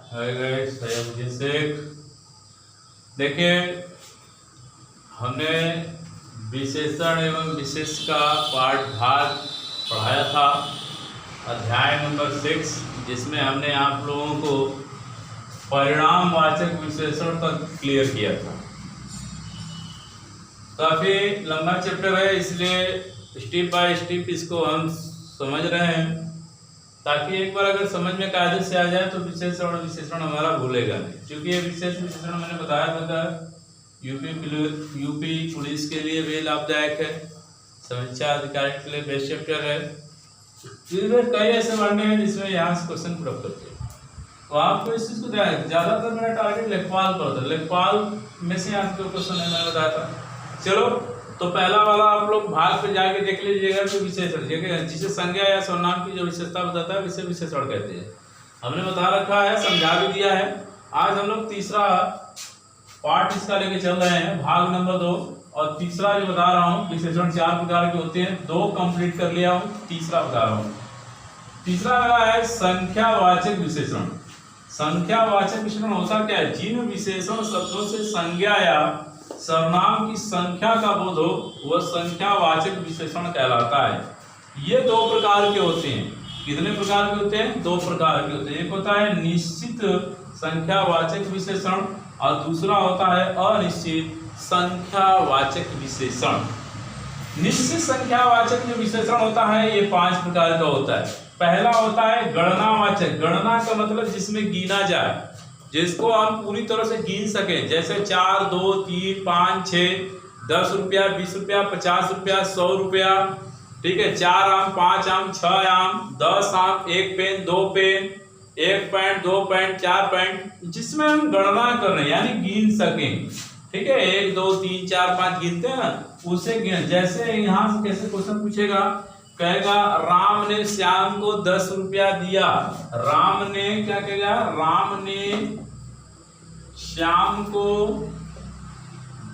Hi guys, I am अभिषेक। देखिए, हमने विशेषण एवं विशेष का पाठ भाग पढ़ाया था, अध्याय नंबर 6, जिसमें हमने आप लोगों को परिणामवाचक विशेषण तक क्लियर किया था। काफी लंबा चैप्टर है, इसलिए स्टेप बाय स्टेप इसको हम समझ रहे हैं, ताकि एक बार अगर समझ में कायदे से आ जाए तो विशेषण और विशेषण हमारा भूलेगा नहीं। क्योंकि ये विशेष विशेषण मैंने बताया था यूपी पुलिस के लिए भी लाभदायक है, समीक्षा अधिकारी के लिए बेस्ट चैप्टर है। इसमें कई ऐसे वर्ड हैं जिसमें यहाँ से क्वेश्चन प्राप्त करते हैं, तो आपको इस चीज को ध्यान रखना। ज्यादातर मेरा टारगेट लेखपाल पर होता है, लेखपाल में से यहाँ से क्वेश्चन है, मैंने बताया था। चलो, तो पहला वाला आप लोग भाग पे जाके देख लीजिएगा कि विशेषण जिसे संज्ञा या सर्वनाम की जो विशेषता बताता है इसे विशेषण कहते हैं। हमने बता रखा है, समझा भी दिया है। आज हम लोग तीसरा पार्ट इसका लेके चल रहे हैं, भाग नंबर 2। और तीसरा जो बता रहा हूँ, विशेषण 4 प्रकार के होते हैं, 2 कंप्लीट कर लिया हूँ, तीसरा बता रहा हूँ। तीसरा मेरा है संख्यावाचक विशेषण। संख्यावाचक विशेषण होता क्या है? जिन विशेषण शब्दों से संज्ञा या सर्वनाम की संख्या का बोध हो वह संख्यावाचक विशेषण कहलाता है। ये 2 प्रकार के होते हैं। कितने प्रकार के होते हैं? 2 प्रकार के होते हैं। एक होता है निश्चित संख्यावाचक विशेषण और दूसरा होता है अनिश्चित संख्यावाचक विशेषण। निश्चित संख्यावाचक जो विशेषण होता है ये 5 प्रकार का होता है। पहला होता है गणनावाचक। गणना का मतलब जिसमें गिना जाए, जिसको हम पूरी तरह से गिन सकें, जैसे 4, 2, 3, 5, 6, 10 रुपया, 20 रुपया, 50 रुपया, 100 रुपया, ठीक है, 4 आम, 5 आम, 6 आम, 10 आम, 1 pen, 2 pen, 1 pant, 2 pant, 4 pant, जिसमें हम गणना कर रहे हैं यानी गिन सकें। ठीक है, 1, 2, 3, 4, 5 गिनते हैं ना, उसे गिन। जैसे यहाँ से कैसे क्वेश्चन पूछेगा, कहेगा राम ने श्याम को 10 रुपया दिया। राम ने क्या कहेगा? राम ने श्याम को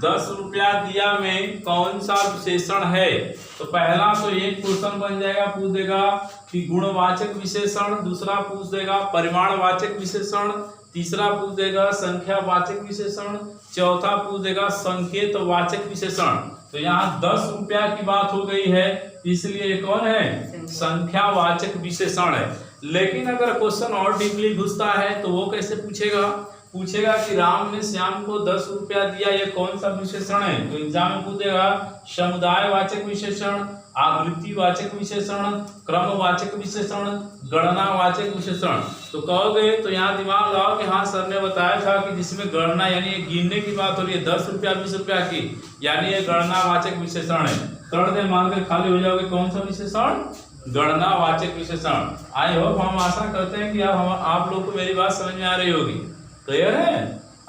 10 रुपया दिया में कौन सा विशेषण है? तो पहला तो एक क्वेश्चन बन जाएगा, पूछ देगा कि गुणवाचक विशेषण, दूसरा पूछ देगा परिमाणवाचक विशेषण, तीसरा पूछ देगा संख्यावाचक विशेषण, चौथा पूछ देगा संकेतवाचक विशेषण। तो यहाँ 10 रुपया की बात हो गई है, इसलिए ये कौन है? संख्यावाचक विशेषण है। लेकिन अगर क्वेश्चन और डीपली घुसता है तो वो कैसे पूछेगा? पूछेगा कि राम ने श्याम को 10 रुपया दिया, ये कौन सा विशेषण है? तो एग्जाम में पूछेगा समुदायवाचक विशेषण, आवृत्तिवाचक विशेषण, क्रमवाचक विशेषण, गणनावाचक विशेषण। तो कहोगे तो यहाँ दिमाग लगाओ कि हाँ सर ने बताया था कि जिसमें गणना यानी गिनने की बात हो रही है, 10 रुपया 20 रुपया की, यानी ये गणनावाचक विशेषण है। कर दे मानकर खाली हो जाओगे, कौन सा विशेषण? गणनावाचक विशेषण। आई होप, हम आशा करते हैं कि आप लोग को मेरी बात समझ में आ रही होगी। क्लियर है?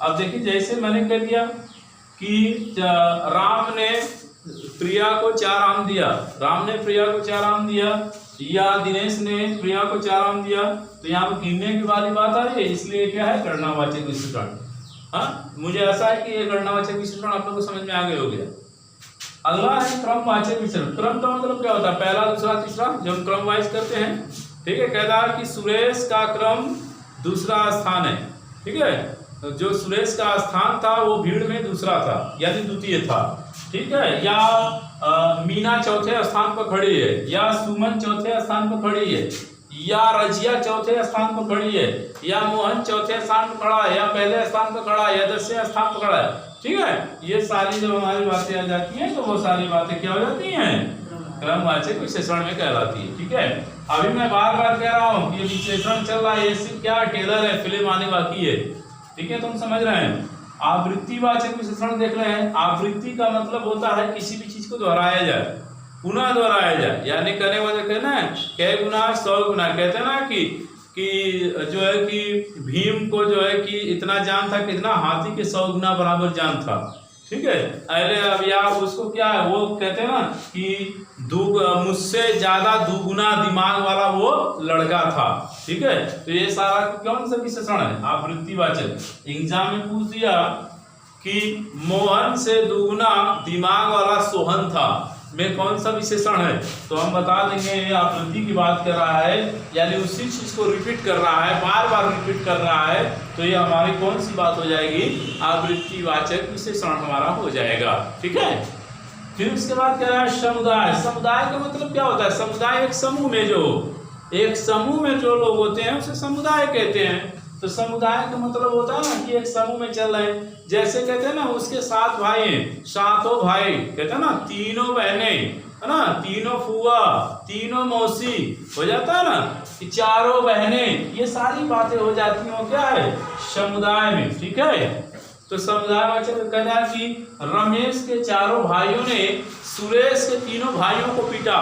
अब देखिए, जैसे मैंने कह दिया कि राम ने प्रिया को 4 आम दिया, राम ने प्रिया को 4 आम दिया, या दिनेश ने प्रिया को 4 आम दिया, तो यहाँ पर गिनने की वाली बात आ रही है, इसलिए क्या है? गणनावाचक विशेषण। हाँ, मुझे ऐसा है कि ये गणनावाचक विशेषण आप लोग को समझ में आ गए हो गया। अगला है क्रमवाचक विशेषण। क्रम का मतलब क्या होता है? पहला, दूसरा, तीसरा, जब हम क्रम वाइज करते हैं। ठीक है, कहता है कि सुरेश का क्रम दूसरा स्थान है। ठीक है, जो सुरेश का स्थान था वो भीड़ में दूसरा था, यानी द्वितीय था। ठीक है, या मीना चौथे स्थान पर खड़ी है, या सुमन चौथे स्थान पर खड़ी है, या रजिया चौथे स्थान पर खड़ी है, या मोहन चौथे स्थान पर खड़ा है, या पहले स्थान पर खड़ा है, या 10वें स्थान पर खड़ा है। ठीक है, ये सारी जब हमारी बातें आ जाती हैं तो वो सारी बातें क्या हो जाती हैं? क्रमवाचक विशेषण में कहलाती है। ठीक है, अभी मैं बार बार कह रहा हूँ कि ये विशेषण चल रहा है, ये सिर्फ क्या टेलर है, फिल्म आने बाकी है। ठीक है, तुम समझ रहे हैं। आवृत्तिवाचक विशेषण देख रहे हैं। आवृत्ति का मतलब होता है किसी भी चीज को दोहराया जाए, पुनः दोहराया जाए, यानी कहने वाले कहना है कै गुना 100 गुना। कहते हैं ना कि जो है कि भीम को जो है कि इतना जान था, कितना? हाथी के 100 गुना बराबर जान था। ठीक है, अरे अब यार उसको क्या है, वो कहते हैं ना कि मुझसे ज्यादा दुगुना दिमाग वाला वो लड़का था। ठीक है, तो ये सारा कौन सा विशेषण है? आवृत्तिवाचक। एग्जाम में पूछ दिया कि मोहन से दुगुना दिमाग वाला सोहन था, में कौन सा विशेषण है, तो हम बता देंगे ये आवृत्ति की बात कर रहा है, यानी उसी चीज को रिपीट कर रहा है, बार बार रिपीट कर रहा है, तो ये हमारी कौन सी बात हो जाएगी, आवृत्तिवाचक विशेषण हमारा हो जाएगा। ठीक है। फिर उसके बाद क्या है, समुदाय। समुदाय का मतलब क्या होता है, समुदाय एक समूह में जो लोग होते हैं उसे समुदाय कहते हैं। तो समुदाय का मतलब होता है ना कि एक समूह में चल रहे हैं, जैसे कहते हैं ना उसके 7 भाई हैं, 7 भाई, कहते हैं ना 3 बहनें, है ना, 3 फुआ, 3 मौसी, हो जाता है ना कि 4 बहनें, ये सारी बातें हो जाती हैं क्या है, समुदाय में। ठीक है। तो समुदायवाचक कहता है कि रमेश के 4 भाइयों ने सुरेश के 3 भाइयों को पीटा।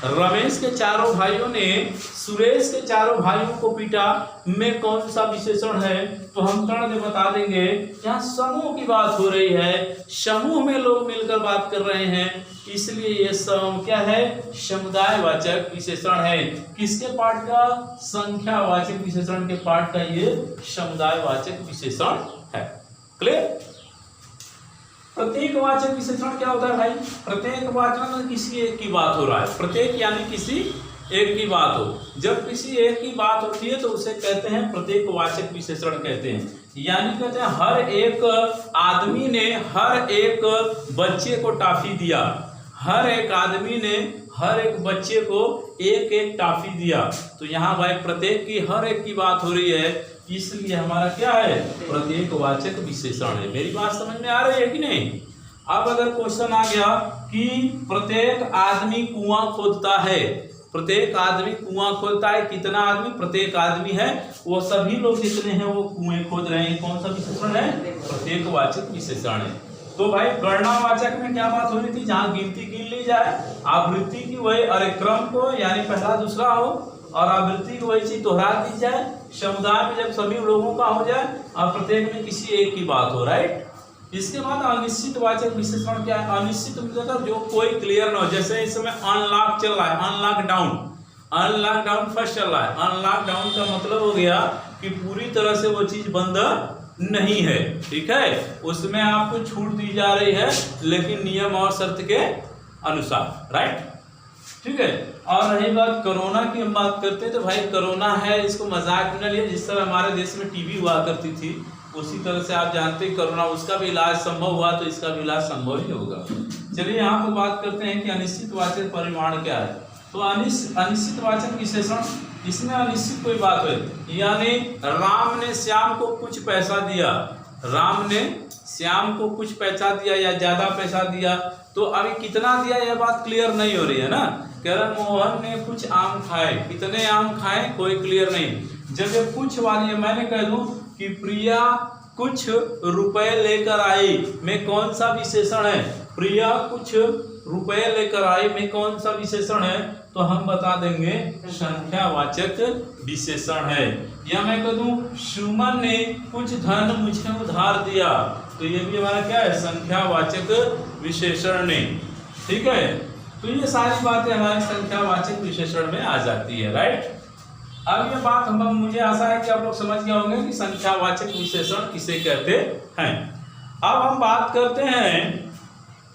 रमेश के 4 भाइयों ने सुरेश के 4 भाइयों को पीटा में कौन सा विशेषण है, तो हम कर्ण से बता देंगे। यहाँ समूह की बात हो रही है, समूह में लोग मिलकर बात कर रहे हैं, इसलिए ये सब क्या है, समुदायवाचक विशेषण है। किसके पाठ का, संख्यावाचक विशेषण के पाठ का ये समुदायवाचक विशेषण है। क्लियर। प्रत्येकवाचक विशेषण क्या होता है भाई, प्रत्येकवाचक में किसी एक की बात हो रहा है, प्रत्येक यानी किसी एक की बात हो। जब किसी एक की बात होती है तो उसे कहते हैं प्रत्येकवाचक विशेषण कहते हैं। यानी कहते हैं हर एक आदमी ने हर एक बच्चे को टॉफी दिया, हर एक आदमी ने हर एक बच्चे को एक एक टॉफी दिया। तो यहाँ भाई प्रत्येक की, हर एक की बात हो रही है, इसलिए हमारा क्या है, प्रत्येकवाचक विशेषण है। मेरी बात समझ में आ रही है कि नहीं। अब अगर क्वेश्चन आ गया कि प्रत्येक आदमी कुआं खोदता है, प्रत्येक आदमी कुआं खोदता है, कितना आदमी, प्रत्येक आदमी है, वो सभी लोग जितने हैं वो कुएं खोद रहे हैं, कौन सा विशेषण है, प्रत्येकवाचक विशेषण है। तो भाई गणनावाचक में क्या बात हो रही थी, जहाँ गिनती गिन ली जाए, आवृत्ति की वही, अरे क्रम को यानी पहला दूसरा हो, और आवृत्ति की वही चीज दोहरा दी जाए। समुदाय में जब सभी लोगों का हो जाए और प्रत्येक में किसी एक की बात हो, राइट। इसके बाद अनिश्चितवाचक विशेषण क्या है, अनिश्चित मतलब जो कोई क्लियर ना हो। जैसे इस समय अनलॉक चल रहा है, अनलॉक डाउन फर्स्ट चल रहा है। अनलॉक डाउन का मतलब हो गया कि पूरी तरह से वो चीज बंद नहीं है। ठीक है, उसमें आपको छूट दी जा रही है, लेकिन नियम और शर्त के अनुसार, राइट। ठीक है। और रही बात कोरोना की, हम बात करते हैं तो भाई कोरोना है, इसको मजाक में न लिए। जिस तरह हमारे देश में टीबी हुआ करती थी, उसी तरह से आप जानते हैं कोरोना, उसका भी इलाज संभव हुआ, तो इसका भी इलाज संभव ही होगा। चलिए यहाँ पर बात करते हैं कि अनिश्चितवाचक परिमाण क्या है। तो अनिश्चितवाचक विशेषण, इसमें अनिश्चित कोई बात है, यानी राम ने श्याम को कुछ पैसा दिया, राम ने श्याम को कुछ पैसा दिया या ज्यादा पैसा दिया, तो अभी कितना दिया यह बात क्लियर नहीं हो रही है ना। कह रहे मोहन ने कुछ आम खाए, कितने आम खाए कोई क्लियर नहीं। जब ये कुछ वाली है, मैंने कह दूं कि प्रिया कुछ रुपए लेकर आई में कौन सा विशेषण है, प्रिया कुछ रुपए लेकर आई में कौन सा विशेषण है, तो हम बता देंगे संख्यावाचक विशेषण है। या मैं कह दूं सुमन ने कुछ धन मुझे उधार दिया, तो ये भी हमारा क्या है, संख्यावाचक विशेषण ने। ठीक है। तो ये सारी बातें हमारे संख्यावाचक विशेषण में आ जाती है, राइट। अब ये बात मुझे आशा है कि आप लोग समझ गए होंगे कि संख्यावाचक विशेषण किसे कहते हैं। अब हम बात करते हैं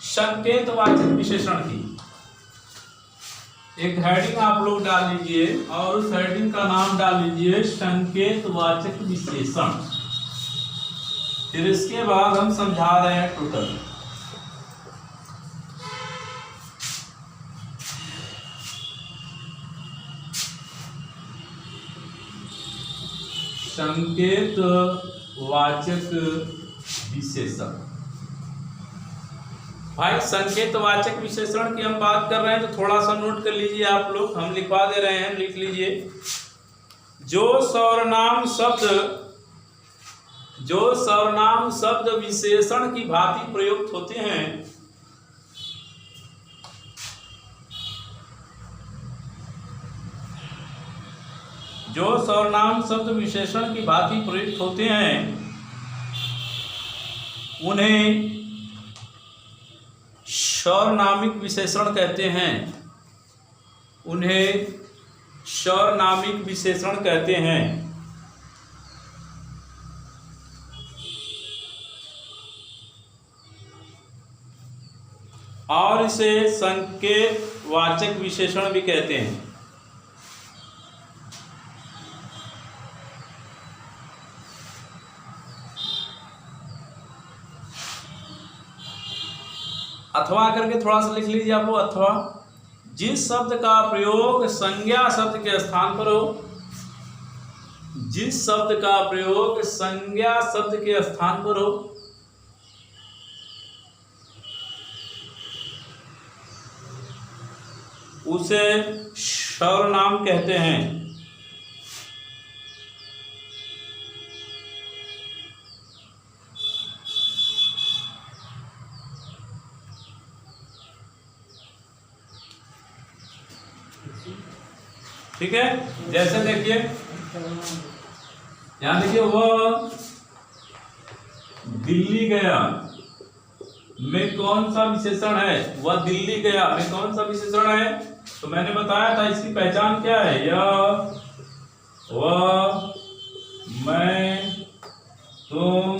संकेतवाचक विशेषण की। एक हेडिंग आप लोग डाल लीजिए और उस हेडिंग का नाम डाल लीजिए संकेतवाचक विशेषण। फिर इसके बाद हम समझा रहे हैं टोटल। संकेतवाचक विशेषण। भाई संकेतवाचक विशेषण की हम बात कर रहे हैं, तो थोड़ा सा नोट कर लीजिए आप लोग, हम लिखवा दे रहे हैं, लिख लीजिए। जो सर्वनाम शब्द विशेषण की भांति प्रयुक्त होते हैं, जो सर्वनाम शब्द विशेषण की भांति प्रयुक्त होते हैं, उन्हें सर्वनामिक विशेषण कहते हैं, उन्हें सर्वनामिक विशेषण कहते हैं। और इसे संकेतवाचक विशेषण भी कहते हैं। अथवा करके थोड़ा सा लिख लीजिए आप, अथवा जिस शब्द का प्रयोग संज्ञा शब्द के स्थान पर हो, जिस शब्द का प्रयोग संज्ञा शब्द के स्थान पर हो, उसे सर्वनाम कहते हैं। ठीक है, जैसे देखिए यहां देखिए, वह दिल्ली गया में कौन सा विशेषण है? वह दिल्ली गया में कौन सा विशेषण है? तो मैंने बताया था इसकी पहचान क्या है, यह, वह, मैं, तुम,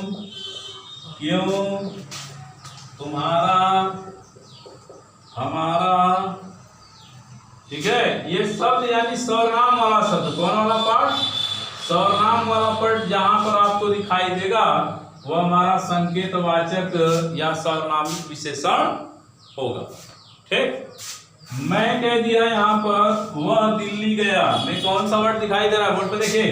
क्यों, तुम्हारा, हमारा। ठीक है, ये शब्द यानी सर्वनाम वाला शब्द। कौन वाला पार्ट? सर्वनाम वाला पार्ट जहां पर आपको दिखाई देगा वह हमारा संकेतवाचक या सर्वनामिक विशेषण होगा। ठीक, मैं कह दिया यहाँ पर वह दिल्ली गया में कौन सा वर्ड दिखाई दे रहा है? बोर्ड पे देखिए,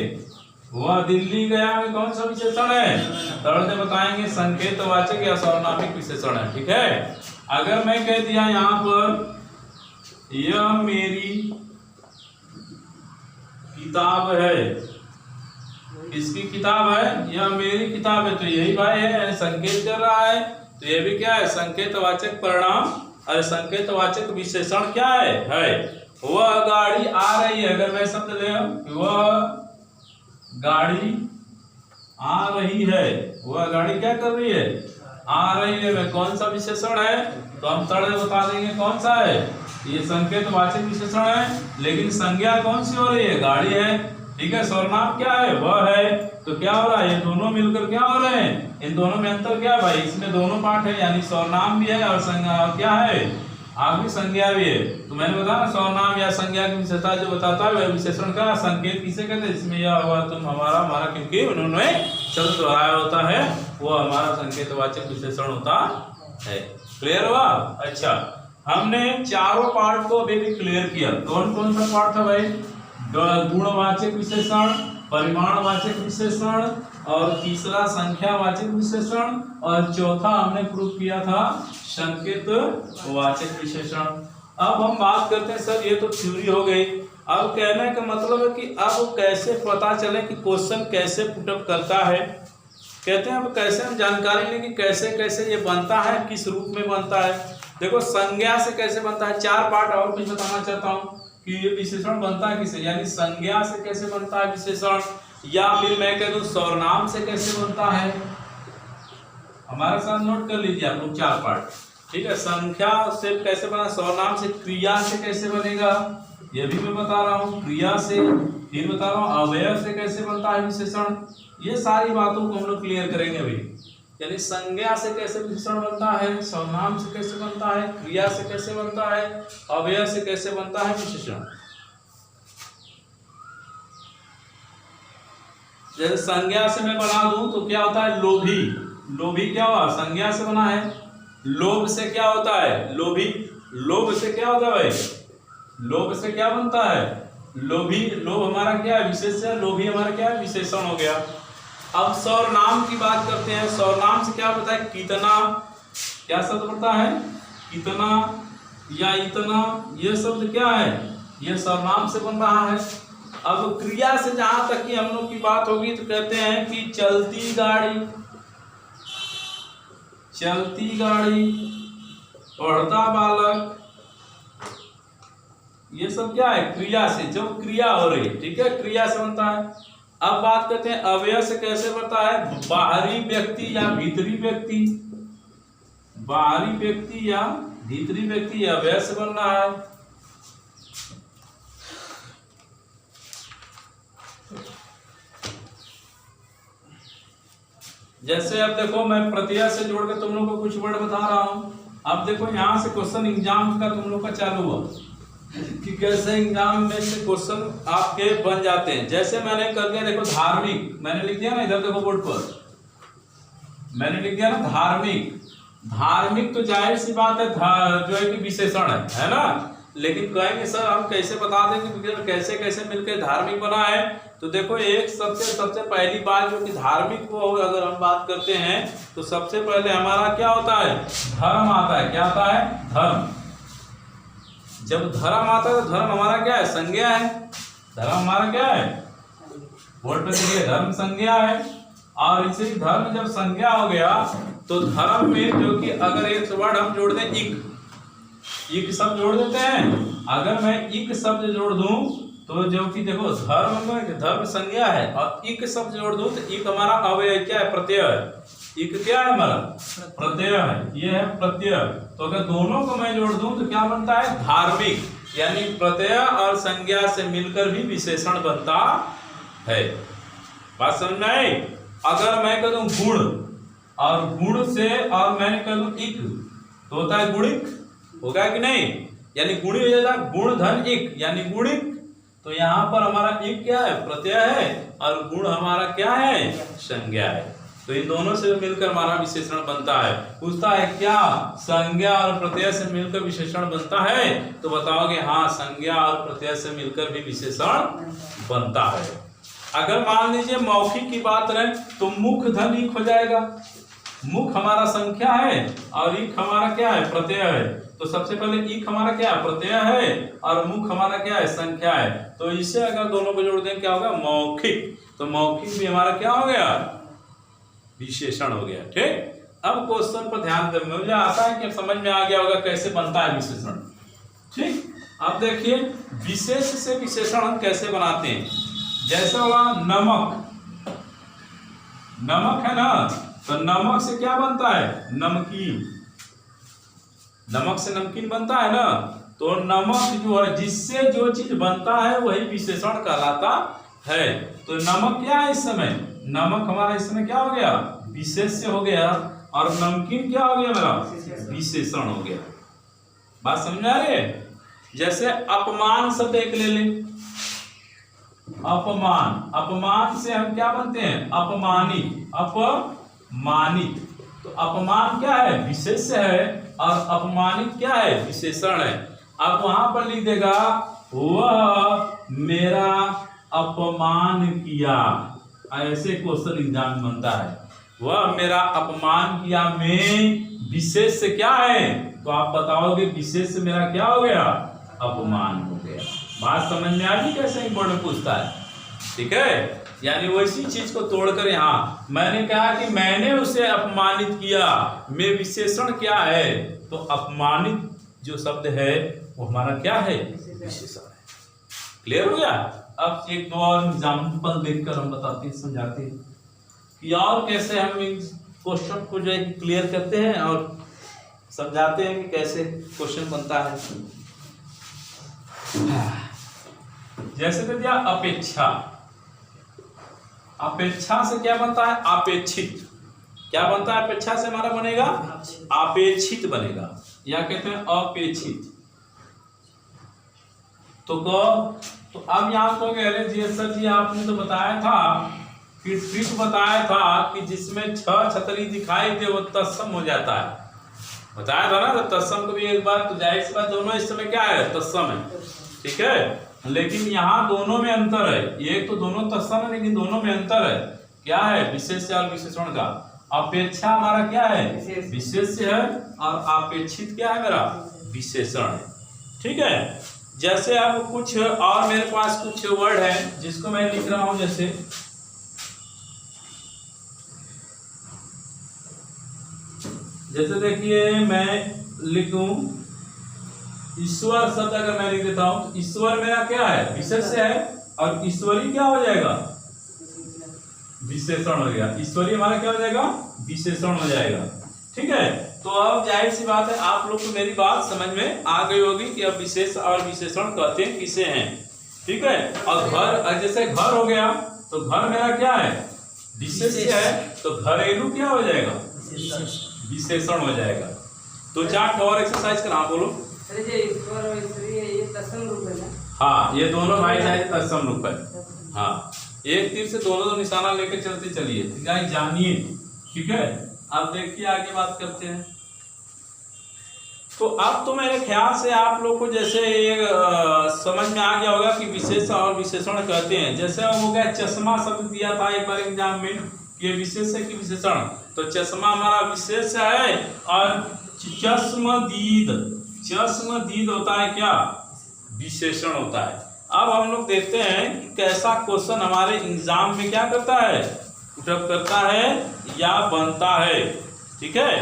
वह दिल्ली गया में कौन सा विशेषण है? थर्ड में बताएंगे संकेतवाचक या सर्वनामिक विशेषण है। ठीक है, अगर मैं कह दिया यहाँ पर यह मेरी किताब है, किसकी किताब है? यह मेरी किताब है, तो यही भाई है, संकेत कर रहा है, तो यह भी क्या है? संकेतवाचक परिणाम और संकेतवाचक विशेषण क्या है? वह गाड़ी आ रही है। अगर मैं शब्द ले वह गाड़ी आ रही है, वह गाड़ी क्या कर रही है? आ रही है में कौन सा विशेषण है? तो हम थर्ड बता देंगे कौन सा है, ये संकेतवाचक विशेषण है, लेकिन संज्ञा कौन सी हो रही है? गाड़ी है। ठीक है, सर्वनाम क्या है? वह है। तो क्या हो रहा है? ये दोनों मिलकर क्या हो रहे हैं? इन दोनों में अंतर क्या है भाई? इसमें दोनों पार्ट है, यानी सर्वनाम भी है और संज्ञा क्या है? आगे संज्ञा भी है। तो मैंने बताया सर्वनाम या संज्ञा की विशेषता जो बताता है वह विशेषण का संकेत किसे कहते हैं? जिसमें यह हुआ, तुम, हमारा, हमारा, क्योंकि उन्होंने शब्द दोहराया होता है, वो हमारा संकेतवाचक विशेषण होता है। क्लियर हुआ? अच्छा, हमने चारों पार्ट को अभी भी क्लियर किया। कौन कौन सा पार्ट था भाई? गुणवाचक विशेषण, परिमाणवाचक विशेषण, और तीसरा संख्यावाचक विशेषण, और चौथा हमने प्रूव किया था संकेतवाचक विशेषण। अब हम बात करते हैं, सर ये तो थ्योरी हो गई, अब कहने का मतलब है कि अब कैसे पता चले कि क्वेश्चन कैसे पुटअप करता है। कहते हैं अब कैसे हम जानकारी लें कि कैसे कैसे ये बनता है, किस रूप में बनता है। देखो, संज्ञा से कैसे बनता है, चार पार्ट और कुछ बताना चाहता हूँ कि ये विशेषण बनता है किसे, यानी संज्ञा से कैसे बनता है विशेषण, या फिर मैं कह दूं सर्वनाम से कैसे बनता है। हमारे साथ नोट कर लीजिए आप लोग चार पार्ट। ठीक है, संख्या से कैसे बना, सर्वनाम से, क्रिया से कैसे बनेगा ये भी मैं बता रहा हूँ, क्रिया से, फिर बता रहा हूँ अवयव से कैसे बनता है विशेषण। ये सारी बातों को हम लोग क्लियर करेंगे अभी। यानी संज्ञा से कैसे विशेषण बनता है, सर्वनाम से कैसे बनता है, क्रिया से कैसे बनता है, अवयव से कैसे बनता है विशेषण। जैसे संज्ञा से मैं बना दूं तो क्या होता है? लोभी। लोभी क्या हुआ? संज्ञा से बना है। लोभ से क्या होता है? लोभी। लोभ से क्या होता है भाई? लोभ से क्या बनता है? लोभी। लोभ हमारा क्या है? विशेष है। लोभी हमारा क्या है? विशेषण हो गया। अब सर्वनाम की बात करते हैं। सर्वनाम से क्या होता है? कितना। क्या शब्द पड़ता है? कितना या इतना, ये शब्द क्या है? ये सर्वनाम से बन रहा है। अब क्रिया से जहां तक की हम लोग की बात होगी तो कहते हैं कि चलती गाड़ी, चलती गाड़ी, पढ़ता बालक, ये सब क्या है? क्रिया से, जब क्रिया हो रही है। ठीक है, क्रिया से बनता है। अब बात करते हैं अवयव से कैसे बनता है। बाहरी व्यक्ति या भीतरी व्यक्ति, बाहरी व्यक्ति या भीतरी व्यक्ति अवयव से बन रहा है। जैसे अब देखो, मैं प्रत्यय से जोड़ के तुम लोग को कुछ वर्ड बता रहा हूं। अब देखो यहाँ से क्वेश्चन एग्जाम का तुम लोग का चालू हुआ कि कैसे एग्जाम में से क्वेश्चन आपके बन जाते हैं। जैसे मैंने कर दिया, देखो धार्मिक मैंने लिख दिया ना, इधर देखो बोर्ड पर मैंने लिख दिया ना धार्मिक। धार्मिक तो जाहिर सी बात है जो है कि विशेषण है ना। लेकिन कहेंगे सर हम कैसे बता दें कि कैसे कैसे मिलकर धार्मिक बना है। तो देखो एक सबसे पहली बात जो कि धार्मिक को अगर हम बात करते हैं तो सबसे पहले हमारा क्या होता है, धर्म आता है। क्या आता है, धर्म। जब धर्म आता है तो धर्म हमारा क्या है, संज्ञा है। धर्म हमारा क्या है, बोर्ड पे देखिए धर्म संज्ञा है। और इसी धर्म जब संज्ञा हो गया तो धर्म में जो कि अगर एक वर्ड हम जोड़ दें इक शब्द जोड़ देते हैं। अगर मैं इक शब्द जोड़ दूं तो जो कि देखो धर्म में धर्म संज्ञा है और इक शब्द जोड़ दूं तो इक हमारा अवयव क्या है, प्रत्यय है। इक क्या है हमारा, प्रत्यय है। ये है प्रत्यय। तो अगर दोनों को मैं जोड़ दूं तो क्या बनता है, धार्मिक। यानी प्रत्यय और संज्ञा से मिलकर भी विशेषण बनता है। बात समझ में आई। अगर मैं कह दूं गुण और गुण से और मैं कह दूं इक तो होता है गुणिक, होगा कि नहीं। यानी गुणी हो जाता है गुण धन इक यानी गुणिक। तो यहाँ पर हमारा इक क्या है, प्रत्यय है और गुण हमारा क्या है, संज्ञा है। तो इन दोनों से मिलकर हमारा विशेषण बनता है। पूछता है क्या संज्ञा और प्रत्यय से मिलकर विशेषण बनता है, तो बताओगे हाँ संज्ञा और प्रत्यय से मिलकर भी विशेषण बनता है। अगर मान लीजिए मौखिक की बात रहे तो मुख धन इक हो जाएगा। मुख हमारा संख्या है और इक हमारा क्या है, प्रत्यय है। तो सबसे पहले इक हमारा क्या है, प्रत्यय है और मुख हमारा क्या है, संख्या है। तो इसे अगर दोनों को जोड़ दें क्या होगा, मौखिक। तो मौखिक भी हमारा क्या हो गया, विशेषण हो गया। ठीक। अब क्वेश्चन पर ध्यान दें, मुझे आशा है कि समझ में आ गया होगा कैसे बनता है विशेषण। ठीक। अब देखिए विशेष से विशेषण हम कैसे बनाते हैं। जैसे होगा नमक, नमक है ना, तो नमक से क्या बनता है, नमकीन। नमक से नमकीन बनता है ना। तो नमक जो है जिससे जो चीज बनता है वही विशेषण कहलाता है। तो नमक क्या है इस समय, नमक हमारा इस समय क्या हो गया, विशेष्य हो गया। और नमकीन क्या हो गया मेरा, विशेषण हो गया। बात समझ आ रही है। जैसे अपमान शब्द एक ले लें, अपमान। अपमान से हम क्या बनते हैं, अपमानित। अपमानित। तो अपमान क्या है, विशेष्य है और अपमानित क्या है, विशेषण है। अब वहां पर लिख देगा वह मेरा अपमान किया। ऐसे क्वेश्चन एग्जाम में बनता है। वह मेरा अपमान किया में विशेष्य क्या है, तो आप बताओगे विशेष्य मेरा क्या हो गया, अपमान हो गया। बात समझ में आ गई कैसे बोर्ड में पूछता है। ठीक है। यानी वैसी चीज को तोड़कर यहाँ मैंने कहा कि मैंने उसे अपमानित किया में विशेषण क्या है, तो अपमानित जो शब्द है वो हमारा क्या है, विशेषण है। क्लियर हो गया। अब एक दो और एग्जाम्पल देखकर हम बताते हैं, समझाते हैं कि और कैसे हम इस क्वेश्चन को जो है क्लियर करते हैं और समझाते हैं कि कैसे क्वेश्चन बनता है। जैसे तो दिया अपेक्षा। अपेक्षा से क्या बनता है, अपेक्षित। क्या बनता है, अपेक्षा से हमारा बनेगा अपेक्षित बनेगा, या कहते हैं अपेक्षित। तो अब यहाँ तो कह रहे जी सर जी आपने तो बताया था कि ट्रिक बताया था कि जिसमें 6 छतरी दिखाई दे वो तत्सम हो जाता है। बताया था ना, तो तत्सम को भी एक बार तो जाहिर सी बात दोनों इस समय क्या है, तत्सम है। ठीक है। लेकिन यहाँ दोनों में अंतर है। एक तो दोनों तत्सम है लेकिन दोनों में अंतर है। क्या है, विशेष्य और विशेषण का। अपेक्षा हमारा क्या है, विशेष्य है और अपेक्षित क्या है मेरा, विशेषण है। ठीक है। जैसे अब कुछ और मेरे पास कुछ वर्ड है जिसको मैं लिख रहा हूं। जैसे देखिए मैं लिखूं ईश्वर शब्द अगर मैं लिख देता हूं तो ईश्वर मेरा क्या है, विशेष्य है और ईश्वरी क्या हो जाएगा, विशेषण हो जाएगा। ईश्वरी हमारा क्या हो जाएगा, विशेषण हो जाएगा। ठीक है। तो अब जाहिर सी बात है आप लोग को मेरी बात समझ में आ गई होगी कि अब विशेष और विशेषण कहते हैं किसे हैं। ठीक है। और घर, जैसे घर हो गया तो घर मेरा क्या है, विशेष्य है, तो घरेलू क्या हो जाएगा, विशेषण हो जाएगा। तो 4 और एक्सरसाइज करा बोलो। हाँ, ये दोनों भाई जाए तत्सम रूप है। हाँ, एक तीर से दोनों निशाना लेकर चलते चलिए, ठीक है, जानिए। ठीक है, अब देखिए आगे बात करते हैं। तो अब तो मेरे ख्याल से आप लोग को जैसे ये समझ में आ गया होगा कि विशेषण और विशेषण कहते हैं। जैसे हो गया चश्मा शब्द दिया था एक बार एग्जाम में, ये विशेष है कि विशेषण। तो चश्मा हमारा विशेष है और चश्मदीद होता है क्या, विशेषण होता है। अब हम लोग देखते हैं कि कैसा क्वेश्चन हमारे एग्जाम में क्या करता है, पुटअप करता है या बनता है। ठीक है,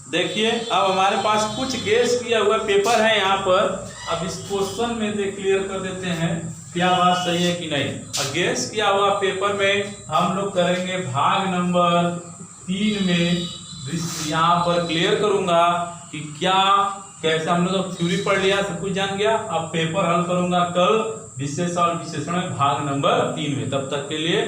देखिए अब हमारे पास कुछ गेस किया हुआ पेपर है यहाँ पर। अब इस क्वेश्चन में क्लियर कर देते हैं क्या बात सही है कि नहीं। और गेस किया हुआ पेपर में हम लोग करेंगे भाग नंबर 3 में। यहाँ पर क्लियर करूंगा कि क्या कैसे हम लोग अब थ्योरी पढ़ लिया, सब कुछ जान गया। अब पेपर हल करूंगा कल विशेष और विशेषण भाग नंबर 3 में। तब तक के लिए